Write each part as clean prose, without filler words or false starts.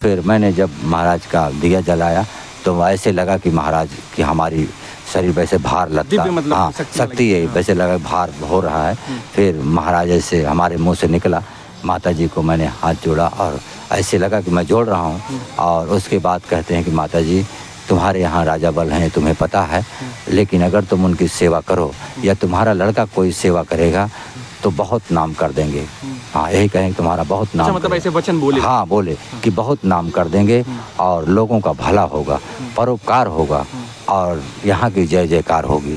फिर मैंने जब महाराज का दिया जलाया तो ऐसे लगा कि महाराज की हमारी शरीर वैसे भार लगता, मतलब हाँ शक्ति है, वैसे लगा भार हो रहा है। फिर महाराज ऐसे हमारे मुंह से निकला, माता जी को मैंने हाथ जोड़ा और ऐसे लगा कि मैं जोड़ रहा हूँ। और उसके बाद कहते हैं कि माता जी तुम्हारे यहाँ राजा बल हैं, तुम्हें पता है, लेकिन अगर तुम उनकी सेवा करो या तुम्हारा लड़का कोई सेवा करेगा तो बहुत नाम कर देंगे। हाँ यही कहें तुम्हारा बहुत नाम, मतलब ऐसे वचन बोले? हाँ बोले कि बहुत नाम कर देंगे और लोगों का भला होगा, परोपकार होगा और यहाँ की जय जयकार होगी।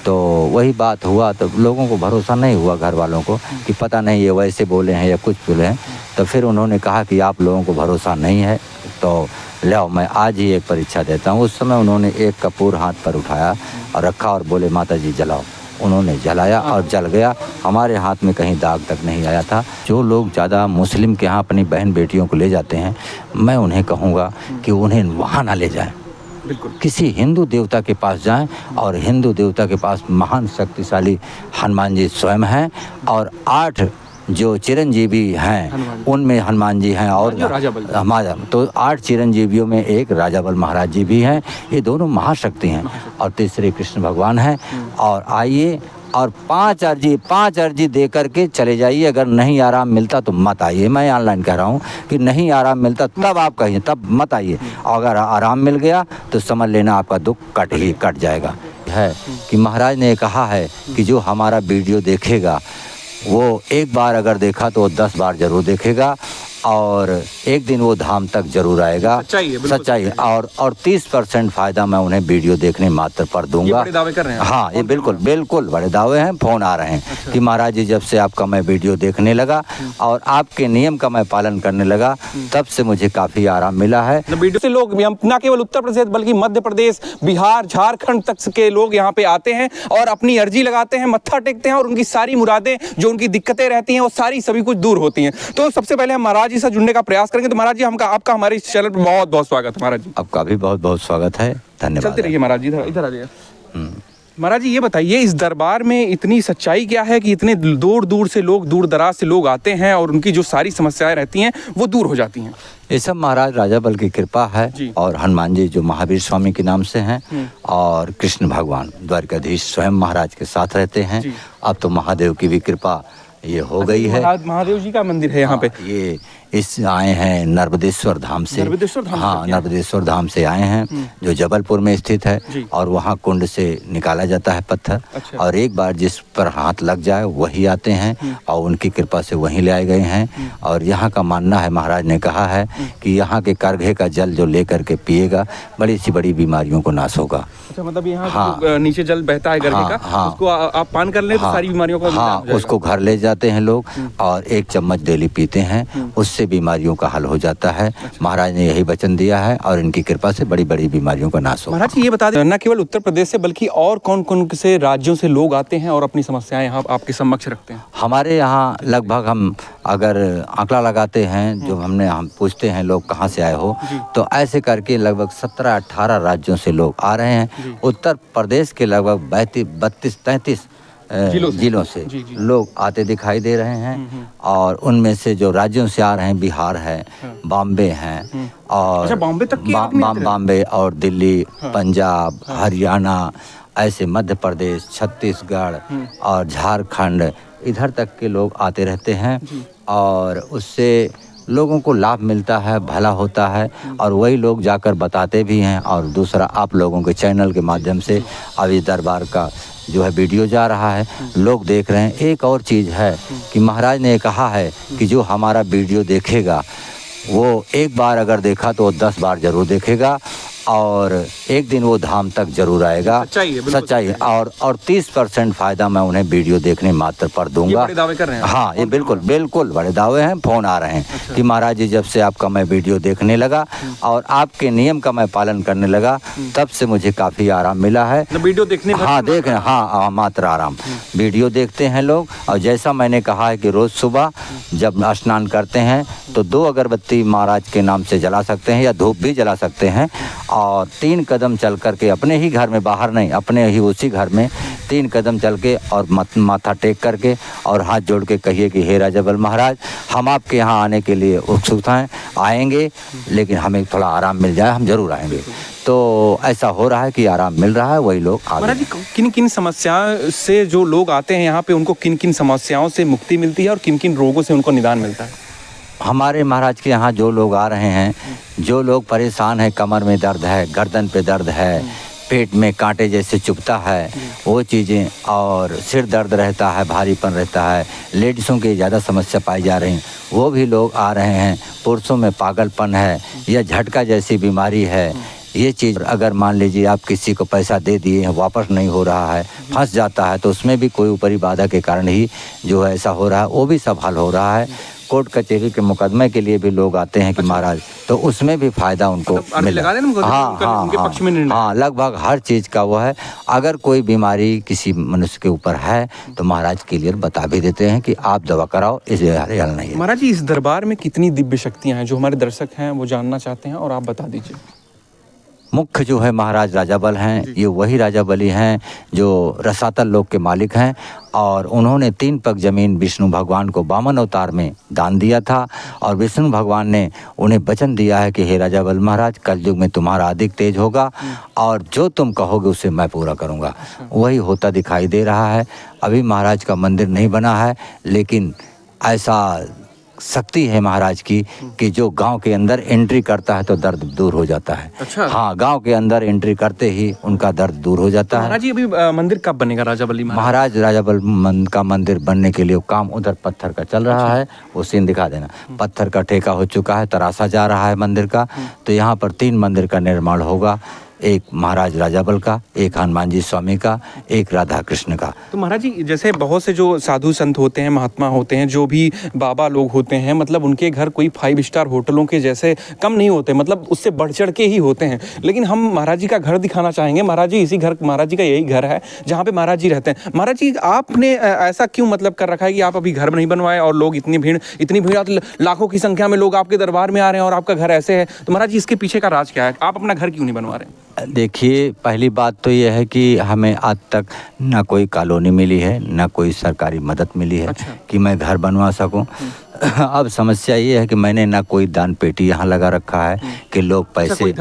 तो वही बात हुआ। तो लोगों को भरोसा नहीं हुआ, घर वालों को, कि पता नहीं ये वैसे बोले हैं या कुछ बोले हैं। तो फिर उन्होंने कहा कि आप लोगों को भरोसा नहीं है तो लाओ मैं आज ही एक परीक्षा देता हूँ। उस समय उन्होंने एक कपूर हाथ पर उठाया और रखा और बोले माता जी जलाओ। उन्होंने जलाया और जल गया। हमारे हाथ में कहीं दाग तक नहीं आया था। जो लोग ज़्यादा मुस्लिम के यहाँ अपनी बहन बेटियों को ले जाते हैं, मैं उन्हें कहूँगा कि उन्हें वहाँ ना ले जाएं, बिल्कुल किसी हिंदू देवता के पास जाएं। और हिंदू देवता के पास महान शक्तिशाली हनुमान जी स्वयं हैं और 8 जो चिरंजीवी हैं उनमें हनुमान जी हैं और हमारा तो 8 चिरंजीवियों में एक राजा बल महाराज जी भी हैं। ये दोनों महाशक्ति हैं और तीसरे कृष्ण भगवान हैं। और आइए और 5 अर्जी दे करके चले जाइए। अगर नहीं आराम मिलता तो मत आइए। मैं ऑनलाइन कह रहा हूँ कि नहीं आराम मिलता तब आप कहिए, तब मत आइए। अगर आराम मिल गया तो समझ लेना आपका दुख कट जाएगा। है कि महाराज ने कहा है कि जो हमारा वीडियो देखेगा वो एक बार अगर देखा तो 10 बार जरूर देखेगा और एक दिन वो धाम तक जरूर आएगा। सच्चाई है। और 30% फ़ायदा मैं उन्हें वीडियो देखने मात्र पर दूंगा। ये बड़े दावे कर रहे हैं? हाँ ये बिल्कुल बड़े दावे हैं। फ़ोन आ रहे हैं। अच्छा। कि महाराज जी जब से आपका मैं वीडियो देखने लगा और आपके नियम का मैं पालन करने लगा तब से मुझे काफ़ी आराम मिला है। वीडियो से लोग न केवल उत्तर प्रदेश बल्कि मध्य प्रदेश, बिहार, झारखंड तक के लोग यहाँ पे आते हैं और अपनी अर्जी लगाते हैं, मत्था टेकते हैं और उनकी सारी मुरादें, जो उनकी दिक्कतें रहती हैं, वो सारी सभी कुछ दूर होती हैं। तो सबसे पहले हम महाराज जी से जुड़ने का प्रयास करेंगे। तो महाराज जी आपका हमारे इस चैनल पर बहुत बहुत स्वागत है। महाराज जी आपका भी बहुत बहुत स्वागत है। धन्यवाद। चलते रहिए महाराज जी, इधर आ जाइए। महाराज जी ये बताइए, इस दरबार में इतनी सच्चाई क्या है कि इतने दूर दूर से लोग, दूर दराज से लोग आते हैं और उनकी जो सारी समस्याएं रहती हैं वो दूर हो जाती हैं? ये सब महाराज राजा बल की कृपा है और हनुमान जी जो महावीर स्वामी के नाम से हैं और कृष्ण भगवान द्वारकाधीश स्वयं महाराज के साथ रहते हैं। अब तो महादेव की भी कृपा ये हो गई है। महादेव जी का मंदिर है यहाँ पे? ये इस आए हैं नर्मदेश्वर धाम से। हाँ नर्मदेश्वर धाम से आए हैं जो जबलपुर में स्थित है और वहाँ कुंड से निकाला जाता है पत्थर। अच्छा। और एक बार जिस पर हाथ लग जाए वही आते हैं और उनकी कृपा से वहीं ले आए गए हैं। और यहाँ का मानना है, महाराज ने कहा है कि यहाँ के करघे का जल जो लेकर के पिएगा बड़ी सी बड़ी बीमारियों को नाश होगा। अच्छा, मतलब यहाँ नीचे जल बहता है करघे का, उसको आप पान कर ले तो सारी बीमारियों का? हाँ उसको घर ले जाते हैं लोग और 1 चम्मच डेली पीते हैं, उससे बीमारियों का हल हो जाता है। महाराज ने यही वचन दिया है और इनकी कृपा से बड़ी बड़ी बीमारियों का नाश हो। महाराज ये बता दें, न केवल उत्तर प्रदेश से बल्कि और कौन कौन से राज्यों से लोग आते हैं और अपनी समस्याएं यहाँ आपके समक्ष रखते हैं? हमारे यहाँ लगभग हम अगर आंकड़ा लगाते हैं, जो हम पूछते हैं लोग कहाँ से आए हो, तो ऐसे करके लगभग 17-18 राज्यों से लोग आ रहे हैं। उत्तर प्रदेश के लगभग 32-33 जिलों से लोग आते दिखाई दे रहे हैं। और उनमें से जो राज्यों से आ रहे हैं, बिहार है, बॉम्बे हैं और अच्छा, बॉम्बे तक की बॉम्बे और दिल्ली, पंजाब, हरियाणा, ऐसे मध्य प्रदेश, छत्तीसगढ़ और झारखंड, इधर तक के लोग आते रहते हैं और उससे लोगों को लाभ मिलता है, भला होता है और वही लोग जाकर बताते भी हैं। और दूसरा, आप लोगों के चैनल के माध्यम से अब इस दरबार का जो है वीडियो जा रहा है, लोग देख रहे हैं। एक और चीज़ है कि महाराज ने कहा है कि जो हमारा वीडियो देखेगा वो एक बार अगर देखा तो 10 बार जरूर देखेगा और एक दिन वो धाम तक जरूर आएगा। सच्चाई है। और 30% फ़ायदा मैं उन्हें वीडियो देखने मात्र पर दूंगा। ये बड़े दावे कर रहे हैं? हाँ ये बिल्कुल बड़े दावे हैं। फ़ोन आ रहे हैं। अच्छा। कि महाराज जी जब से आपका मैं वीडियो देखने लगा और आपके नियम का मैं पालन करने लगा तब से मुझे काफ़ी आराम मिला है। वीडियो देखने? हाँ देख रहे हैं। हाँ मात्र आराम। वीडियो देखते हैं लोग और जैसा मैंने कहा है कि रोज़ सुबह जब स्नान करते हैं तो 2 अगरबत्ती महाराज के नाम से जला सकते हैं या धूप भी जला सकते हैं और 3 कदम चल कर के अपने ही घर में, बाहर नहीं, अपने ही उसी घर में 3 कदम चल के और माथा टेक करके और हाथ जोड़ के कहिए कि हे राजाबल महाराज, हम आपके यहाँ आने के लिए उत्सुक हैं, आएंगे, लेकिन हमें थोड़ा आराम मिल जाए, हम ज़रूर आएंगे। तो ऐसा हो रहा है कि आराम मिल रहा है, वही लोग आ महाराज जी, किन किन समस्याओं से जो लोग आते हैं यहाँ पे, उनको किन किन समस्याओं से मुक्ति मिलती है और किन किन रोगों से उनको निदान मिलता है? हमारे महाराज के यहाँ जो लोग आ रहे हैं, जो लोग परेशान हैं, कमर में दर्द है, गर्दन पे दर्द है, पेट में कांटे जैसे चुभता है, वो चीज़ें, और सिर दर्द रहता है, भारीपन रहता है, लेडीज़ों की ज़्यादा समस्या पाई जा रही, वो भी लोग आ रहे हैं। पुरुषों में पागलपन है या झटका जैसी बीमारी है, ये चीज़ अगर मान लीजिए आप किसी को पैसा दे दिए हैं, वापस नहीं हो रहा है, फंस जाता है, तो उसमें भी कोई ऊपरी बाधा के कारण ही जो है ऐसा हो रहा है, वो भी सब हल हो रहा है। कोर्ट कचहरी के मुकदमे के लिए भी लोग आते हैं कि महाराज, तो उसमें भी फ़ायदा उनको मिला। हाँ, लगभग हर चीज़ का वो है। अगर कोई बीमारी किसी मनुष्य के ऊपर है तो महाराज क्लियर बता भी देते हैं कि आप दवा कराओ, इस हल नहीं है। महाराज जी, इस दरबार में कितनी दिव्य शक्तियाँ हैं जो हमारे दर्शक हैं वो जानना चाहते हैं, और आप बता दीजिए। मुख्य जो है महाराज राजाबल हैं, ये वही राजाबली हैं जो रसातल लोक के मालिक हैं, और उन्होंने 3 पग ज़मीन विष्णु भगवान को वामन अवतार में दान दिया था, और विष्णु भगवान ने उन्हें वचन दिया है कि हे राजाबल महाराज, कलयुग में तुम्हारा अधिक तेज होगा और जो तुम कहोगे उसे मैं पूरा करूँगा। वही होता दिखाई दे रहा है। अभी महाराज का मंदिर नहीं बना है, लेकिन ऐसा शक्ति है महाराज की कि जो गांव के अंदर एंट्री करता है तो दर्द दूर हो जाता है। अच्छा। हाँ, गांव के अंदर एंट्री करते ही उनका दर्द दूर हो जाता है। महाराज जी, अभी मंदिर कब बनेगा राजाबली महाराज? राजाबल का मंदिर बनने के लिए काम उधर पत्थर का चल रहा है, वो सीन दिखा देना। पत्थर का ठेका हो चुका है, तराशा जा रहा है मंदिर का, तो यहाँ पर 3 मंदिर का निर्माण होगा, एक महाराज राजाबल का, एक हनुमान जी स्वामी का, एक राधा कृष्ण का। तो महाराज जी, जैसे बहुत से जो साधु संत होते हैं, महात्मा होते हैं, जो भी बाबा लोग होते हैं, मतलब उनके घर कोई 5 स्टार होटलों के जैसे कम नहीं होते, मतलब उससे बढ़ चढ़ के ही होते हैं। लेकिन हम महाराज जी का घर दिखाना चाहेंगे। महाराज जी, इसी घर, महाराज जी का यही घर है जहाँ पे महाराज जी रहते हैं। महाराज जी, आपने ऐसा क्यों मतलब कर रखा है कि आप अभी घर नहीं बनवाए, और लोग इतनी भीड़ लाखों की संख्या में लोग आपके दरबार में आ रहे हैं और आपका घर ऐसे है? तो महाराज जी, इसके पीछे का राज क्या है? आप अपना घर क्यों नहीं बनवा रहे हैं? देखिए, पहली बात तो ये है कि हमें आज तक ना कोई कॉलोनी मिली है, ना कोई सरकारी मदद मिली है। अच्छा। कि मैं घर बनवा सकूं। अब समस्या ये है कि मैंने ना कोई दान पेटी यहाँ लगा रखा है कि लोग पैसे, नहीं, कोई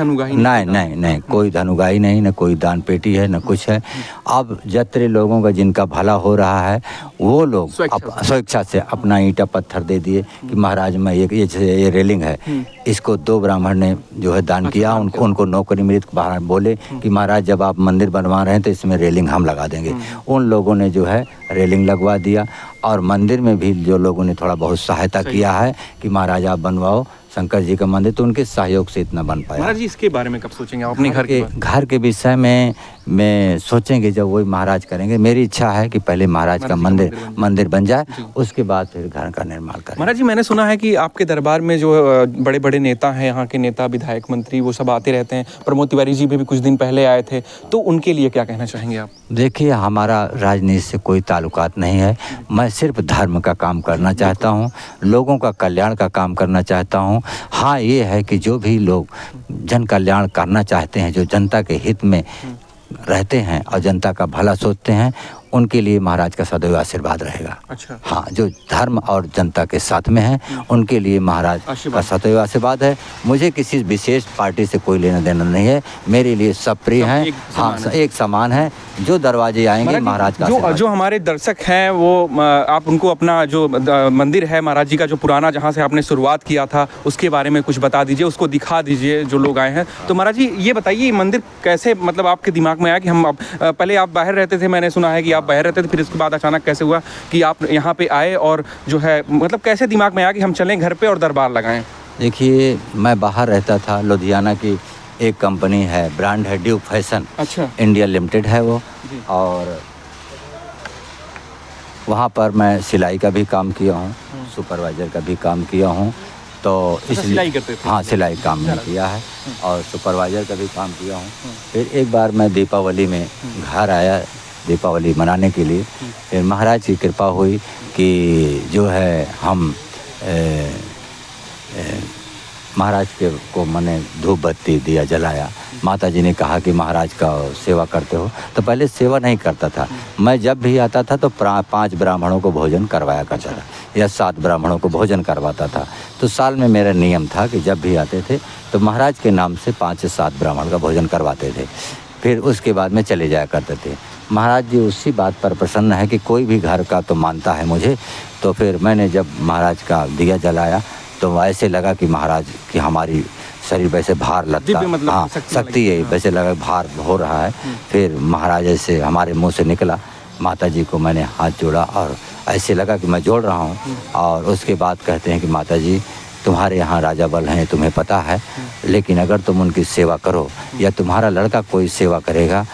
धनुगाही नहीं, ना कोई दान पेटी है, ना कुछ है। अब जितने लोगों का जिनका भला हो रहा है, वो लोग स्वेच्छा से अपना ईंटा पत्थर दे दिए कि महाराज मैं ये रेलिंग है, इसको 2 ब्राह्मण ने जो है दान किया, उनको नौकरी मिली। बाहर बोले कि महाराज जब आप मंदिर बनवा रहे हैं तो इसमें रेलिंग हम लगा देंगे। उन लोगों ने जो है रेलिंग लगवा दिया, और मंदिर में भी जो लोगों ने थोड़ा बहुत सहायता किया है कि महाराज आप बनवाओ शंकर जी का मंदिर, तो उनके सहयोग से इतना बन पाया। महाराज जी, इसके बारे में कब सोचेंगे आप अपने घर के विषय में सोचेंगे जब वही महाराज करेंगे। मेरी इच्छा है कि पहले महाराज का मंदिर बन जाए, उसके बाद फिर घर का निर्माण करें। महाराज जी, मैंने सुना है कि आपके दरबार में जो बड़े बड़े नेता हैं, यहाँ के नेता, विधायक, मंत्री, वो सब आते रहते हैं। प्रमोद तिवारी जी भी कुछ दिन पहले आए थे, तो उनके लिए क्या कहना चाहेंगे आप? देखिए, हमारा राजनीति से कोई ताल्लुकात नहीं है। मैं सिर्फ धर्म का काम करना चाहता हूँ, लोगों का कल्याण का काम करना चाहता हूँ। हाँ, ये है कि जो भी लोग जन कल्याण करना चाहते हैं, जो जनता के हित में रहते हैं और जनता का भला सोचते हैं, उनके लिए महाराज का सदैव आशीर्वाद रहेगा। अच्छा। हाँ, जो धर्म और जनता के साथ में है, उनके लिए महाराज का सदैव आशीर्वाद है। मुझे किसी विशेष पार्टी से कोई लेना देना नहीं है, मेरे लिए सब प्रिय हैं। हाँ, एक समान है। जो दरवाजे आएंगे महाराज का जो हमारे दर्शक हैं, वो आप उनको अपना जो मंदिर है महाराज जी का, जो पुराना, जहाँ से आपने शुरुआत किया था, उसके बारे में कुछ बता दीजिए, उसको दिखा दीजिए जो लोग आए हैं। तो महाराज जी, ये बताइए, मंदिर कैसे मतलब आपके दिमाग में आया कि हम पहले आप बाहर रहते थे, मैंने सुना है कि आप बाहर रहते थे, फिर इसके बाद अचानक कैसे हुआ कि आप यहाँ पे आए, और जो है मतलब कैसे दिमाग में आया कि हम चलें घर पे और दरबार लगाएं? देखिए, मैं बाहर रहता था, लुधियाना की एक कंपनी है, ब्रांड है ड्यूक फैशन। अच्छा। इंडिया लिमिटेड है वो, और वहाँ पर मैं सिलाई का भी काम किया हूँ, सुपरवाइज़र का भी काम किया हूँ। तो इसलिए सिलाई करते थे? हाँ, सिलाई काम में किया है, और सुपरवाइज़र का भी काम किया हूँ। फिर एक बार मैं दीपावली में घर आया, दीपावली मनाने के लिए। फिर महाराज की कृपा हुई कि जो है हम महाराज के को मैंने धूप बत्ती दिया जलाया, माता जी ने कहा कि महाराज का सेवा करते हो, तो पहले सेवा नहीं करता था। मैं जब भी आता था तो 5 ब्राह्मणों को भोजन करवाया करता था या 7 ब्राह्मणों को भोजन करवाता था। तो साल में मेरा नियम था कि जब भी आते थे तो महाराज के नाम से 5 से 7 ब्राह्मण का भोजन करवाते थे। फिर उसके बाद में चले जाया करते थे। महाराज जी उसी बात पर प्रसन्न है कि कोई भी घर का तो मानता है मुझे। तो फिर मैंने जब महाराज का दिया जलाया तो ऐसे लगा कि महाराज की हमारी शरीर वैसे भार लगता, मतलब हाँ शक्ति है, वैसे लगा भार हो रहा है। फिर महाराज ऐसे हमारे मुंह से निकला, माता जी को मैंने हाथ जोड़ा और ऐसे लगा कि मैं जोड़ रहा हूँ। और उसके बाद कहते हैं कि माता जी तुम्हारे यहाँ राजा बल हैं, तुम्हें पता है, लेकिन अगर तुम उनकी सेवा करो या तुम्हारा लड़का कोई सेवा करेगा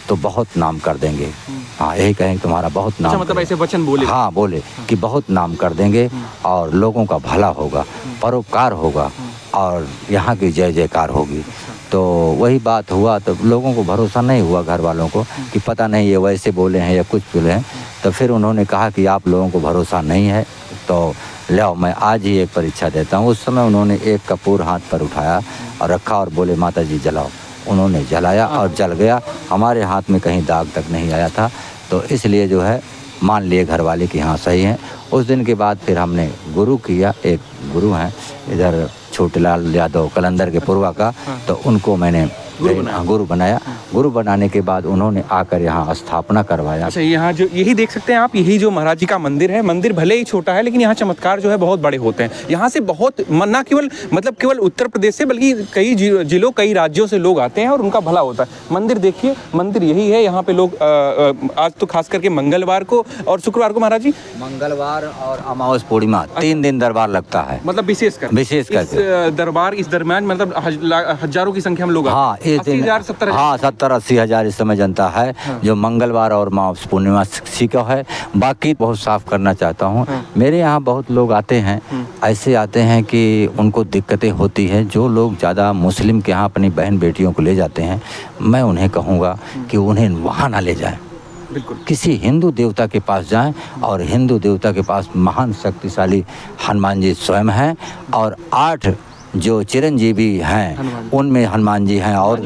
तो बहुत नाम कर देंगे। हाँ यही कहें तुम्हारा बहुत नाम, मतलब ऐसे वचन बोले? हाँ बोले कि बहुत नाम कर देंगे और लोगों का भला होगा, परोपकार होगा और यहाँ की जय जयकार होगी। तो वही बात हुआ। तो लोगों को भरोसा नहीं हुआ, घर वालों को, कि पता नहीं ये वैसे बोले हैं या कुछ बोले हैं। तो फिर उन्होंने कहा कि आप लोगों को भरोसा नहीं है तो लाओ मैं आज ही एक परीक्षा देता हूँ। उस समय उन्होंने एक कपूर हाथ पर उठाया और रखा और बोले माता जी जलाओ। उन्होंने जलाया और जल गया। हमारे हाथ में कहीं दाग तक नहीं आया था। तो इसलिए जो है मान लिए घर वाले कि हाँ सही है। उस दिन के बाद फिर हमने गुरु किया। एक गुरु हैं इधर छोटेलाल यादव कलंदर के पूर्वा का, तो उनको मैंने गुरु बनाया। गुरु बनाने के बाद उन्होंने आकर यहाँ स्थापना करवाया। अच्छा, यहाँ जो यही देख सकते हैं आप, यही जो महाराज जी का मंदिर है, मंदिर भले ही छोटा है लेकिन यहाँ चमत्कार जो है बहुत बड़े होते हैं। यहाँ से बहुत ना केवल केवल उत्तर प्रदेश से बल्कि कई जिलों कई राज्यों से लोग आते हैं और उनका भला होता है। मंदिर देखिए, मंदिर यही है। यहाँ पे लोग आज तो खास करके मंगलवार को और शुक्रवार को महाराज जी, मंगलवार और अमावस पूर्णिमा 3 दिन दरबार लगता है। मतलब विशेष कर दरबार इस दरमियान मतलब हजारों की संख्या में लोग हाँ 70-80 हज़ार इस समय जनता है। जो मंगलवार और अमावस पूर्णिमा सीखा है। बाकी बहुत साफ करना चाहता हूँ। मेरे यहाँ बहुत लोग आते हैं, ऐसे आते हैं कि उनको दिक्कतें होती है। जो लोग ज़्यादा मुस्लिम के यहाँ अपनी बहन बेटियों को ले जाते हैं, मैं उन्हें कहूँगा कि उन्हें वहाँ ना ले जाएं, बिल्कुल किसी हिंदू देवता के पास जाएं। और हिंदू देवता के पास महान शक्तिशाली हनुमान जी स्वयं हैं और 8 जो चिरंजीवी हैं उनमें हनुमान जी हैं और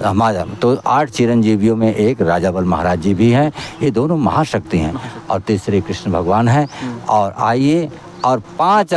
हमारा तो 8 चिरंजीवियों में एक राजा बल महाराज जी भी हैं। ये दोनों महाशक्ति हैं और तीसरे कृष्ण भगवान हैं। और आइए और 5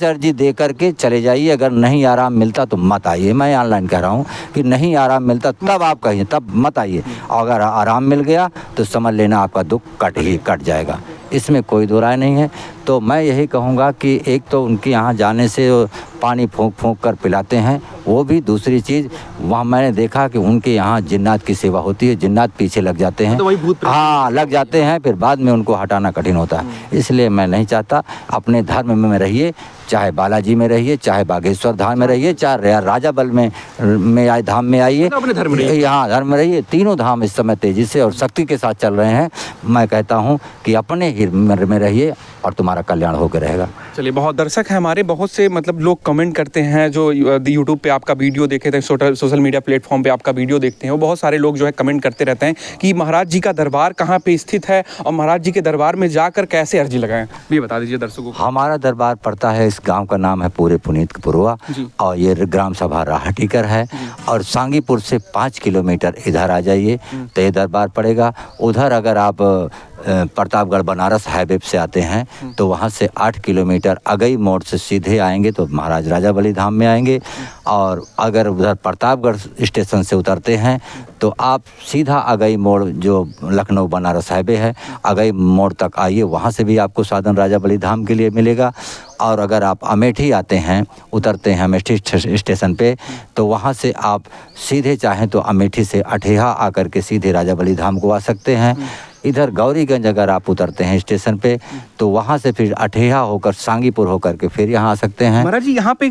अर्जी दे करके चले जाइए। अगर नहीं आराम मिलता तो मत आइए। मैं ऑनलाइन कह रहा हूँ कि नहीं आराम मिलता तब आप कहिए, तब मत आइए। और अगर आराम मिल गया तो समझ लेना आपका दुख कट जाएगा। इसमें कोई दो राय नहीं है। तो मैं यही कहूँगा कि एक तो उनके यहाँ जाने से पानी फूंक कर पिलाते हैं, वो भी। दूसरी चीज़ वहाँ मैंने देखा कि उनके यहाँ जिन्नात की सेवा होती है। जिन्नात पीछे लग जाते हैं, हाँ लग जाते हैं, फिर बाद में उनको हटाना कठिन होता है। इसलिए मैं नहीं चाहता, अपने धर्म में रहिए, चाहे बालाजी में रहिए, चाहे बागेश्वर धाम में रहिए, चाहे राजा बल में आए धाम में आइए, यहाँ धर्म में रहिए। तीनों धाम इस समय तेजी से और शक्ति के साथ चल रहे हैं। मैं कहता हूँ कि अपने ही में रहिए और तुम्हारा कल्याण होकर रहेगा। चलिए, बहुत दर्शक हैं हमारे, बहुत से लोग कमेंट करते हैं जो यूट्यूब पे आपका वीडियो देखे थे, सोशल मीडिया प्लेटफॉर्म पे आपका वीडियो देखते हैं, वो बहुत सारे लोग जो है कमेंट करते रहते हैं कि महाराज जी का दरबार कहाँ पे स्थित है और महाराज जी के दरबार में जाकर कैसे अर्जी लगाएं। भी बता दीजिए दर्शकों को। हमारा दरबार पड़ता है, इस गांव का नाम है पूरे पुनीत पूर्वा और ये ग्राम सभा राहटीकर है। और सांगीपुर से 5 किलोमीटर इधर आ जाइए तो ये दरबार पड़ेगा। उधर अगर आप प्रतापगढ़ बनारस हाईवे से आते हैं तो वहाँ से 8 किलोमीटर अगई मोड़ से सीधे आएंगे तो महाराज राजा बली धाम में आएंगे। और अगर उधर प्रतापगढ़ स्टेशन से उतरते हैं तो आप सीधा अगई मोड़ जो लखनऊ बनारस हाईवे है, अगई मोड़ तक आइए, वहाँ से भी आपको साधन राजा बली धाम के लिए मिलेगा। और अगर आप अमेठी आते हैं, उतरते हैं अमेठी स्टेशन पे, तो वहाँ से आप सीधे चाहें तो अमेठी से अठेहा आकर के सीधे राजा बली धाम को आ सकते हैं। इधर गौरीगंज अगर आप उतरते हैं स्टेशन पे तो वहाँ से फिर अठेहा होकर सांगीपुर होकर के फिर यहाँ आ सकते हैं। महाराज जी यहाँ पे